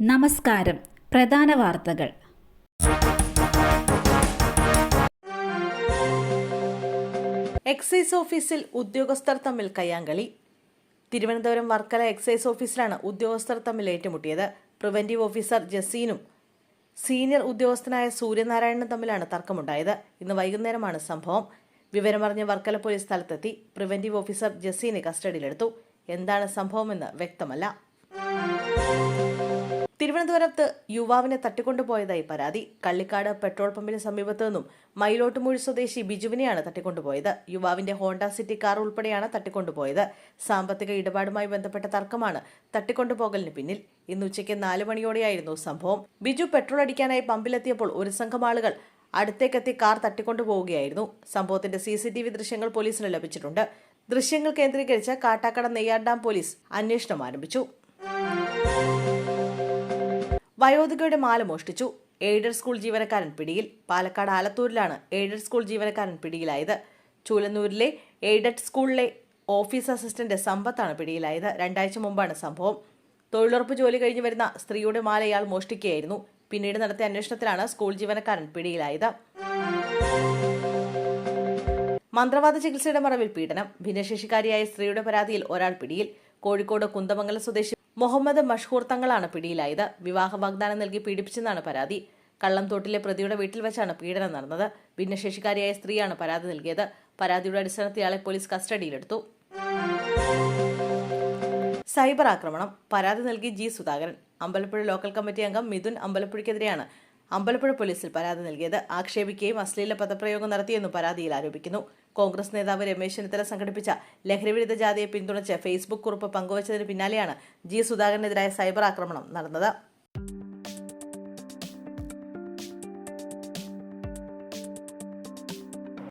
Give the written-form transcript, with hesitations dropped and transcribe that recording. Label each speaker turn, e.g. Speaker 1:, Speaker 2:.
Speaker 1: നമസ്കാരം. പ്രധാന വാർത്തകൾ.
Speaker 2: എക്സൈസ് ഓഫീസിൽ ഉദ്യോഗസ്ഥർ തമ്മിൽ കയ്യാങ്കളി. തിരുവനന്തപുരം വർക്കല എക്സൈസ് ഓഫീസിലാണ് ഉദ്യോഗസ്ഥർ തമ്മിൽ ഏറ്റുമുട്ടിയത്. പ്രിവന്റീവ് ഓഫീസർ ജസീനും സീനിയർ ഉദ്യോഗസ്ഥനായ സൂര്യനാരായണനും തമ്മിലാണ് തർക്കമുണ്ടായത്. ഇന്ന് വൈകുന്നേരമാണ് സംഭവം. വിവരമറിഞ്ഞ വർക്കല പോലീസ് സ്ഥലത്തെത്തി പ്രിവന്റീവ് ഓഫീസർ ജസീനെ കസ്റ്റഡിയിലെടുത്തു. എന്താണ് സംഭവമെന്ന് വ്യക്തമല്ല. തിരുവനന്തപുരത്ത് യുവാവിനെ തട്ടിക്കൊണ്ടുപോയതായി പരാതി. കള്ളിക്കാട് പെട്രോൾ പമ്പിന് സമീപത്തു നിന്നും മയിലോട്ടുമൂഴി സ്വദേശി ബിജുവിനെയാണ് തട്ടിക്കൊണ്ടുപോയത്. യുവാവിന്റെ ഹോണ്ട സിറ്റി കാർ ഉൾപ്പെടെയാണ് തട്ടിക്കൊണ്ടുപോയത്. സാമ്പത്തിക ഇടപാടുമായി ബന്ധപ്പെട്ട തർക്കമാണ് തട്ടിക്കൊണ്ടുപോകലിന് പിന്നിൽ. ഇന്ന് ഉച്ചയ്ക്ക് 4 മണിയോടെയായിരുന്നു സംഭവം. ബിജു പെട്രോൾ അടിക്കാനായി പമ്പിലെത്തിയപ്പോൾ ഒരു സംഘം ആളുകൾ അടുത്തേക്കെത്തി കാർ തട്ടിക്കൊണ്ടുപോവുകയായിരുന്നു. സംഭവത്തിന്റെ CCTV ദൃശ്യങ്ങൾ പോലീസിന് ലഭിച്ചിട്ടുണ്ട്. ദൃശ്യങ്ങൾ കേന്ദ്രീകരിച്ച് കാട്ടാക്കട നെയ്യാർ ഡാം പോലീസ് അന്വേഷണം ആരംഭിച്ചു. വയോധികയുടെ മാല മോഷ്ടിച്ചു. എയ്ഡഡ് സ്കൂൾ ജീവനക്കാരൻ പിടിയിൽ. പാലക്കാട് ആലത്തൂരിലാണ് എയ്ഡഡ് സ്കൂൾ ജീവനക്കാരൻ പിടിയിലായത്. ചൂലന്നൂരിലെ എയ്ഡഡ് സ്കൂളിലെ ഓഫീസ് അസിസ്റ്റന്റ് സമ്പത്താണ് പിടിയിലായത്. 2 ആഴ്ച മുമ്പാണ് സംഭവം. തൊഴിലുറപ്പ് ജോലി കഴിഞ്ഞു വരുന്ന സ്ത്രീയുടെ മാല ഇയാൾ മോഷ്ടിക്കുകയായിരുന്നു. പിന്നീട് നടത്തിയ അന്വേഷണത്തിലാണ് സ്കൂൾ ജീവനക്കാരൻ പിടിയിലായത്. മന്ത്രവാദ ചികിത്സയുടെ മറവിൽ പീഡനം. ഭിന്നശേഷിക്കാരിയായ സ്ത്രീയുടെ പരാതിയിൽ ഒരാൾ പിടിയിൽ. കോഴിക്കോട് കുന്തമംഗലം സ്വദേശി മുഹമ്മദ് മഷ്ഹൂർ തങ്ങളാണ് പിടിയിലായത്. വിവാഹ വാഗ്ദാനം നൽകി പീഡിപ്പിച്ചെന്നാണ് പരാതി. കള്ളംതോട്ടിലെ പ്രതിയുടെ വീട്ടിൽ വെച്ചാണ് പീഡനം നടന്നത്. ഭിന്നശേഷിക്കാരിയായ സ്ത്രീയാണ് പരാതി നൽകിയത്. പരാതിയുടെ അടിസ്ഥാനത്തിൽ ഇയാളെ പോലീസ് കസ്റ്റഡിയിലെടുത്തു. സൈബർ ആക്രമണം. പരാതി നൽകി G Sudhakaran. Ambalappuzha local committee അംഗം മിഥുൻ അമ്പലപ്പുഴയ്ക്കെതിരെയാണ് അമ്പലപ്പുഴ പോലീസിൽ പരാതി നൽകിയത്. ആക്ഷേപിക്കുകയും അശ്ലീല പദപ്രയോഗം നടത്തിയെന്നും പരാതിയിൽ ആരോപിക്കുന്നു. കോൺഗ്രസ് നേതാവ് രമേശ് ചെന്നിത്തല സംഘടിപ്പിച്ച ലഹരിവിരുദ്ധ ജാഥയെ പിന്തുണച്ച് ഫേസ്ബുക്ക് കുറിപ്പ് പങ്കുവച്ചതിന് പിന്നാലെയാണ് G സുധാകരനെതിരായ സൈബർ ആക്രമണം നടന്നത്.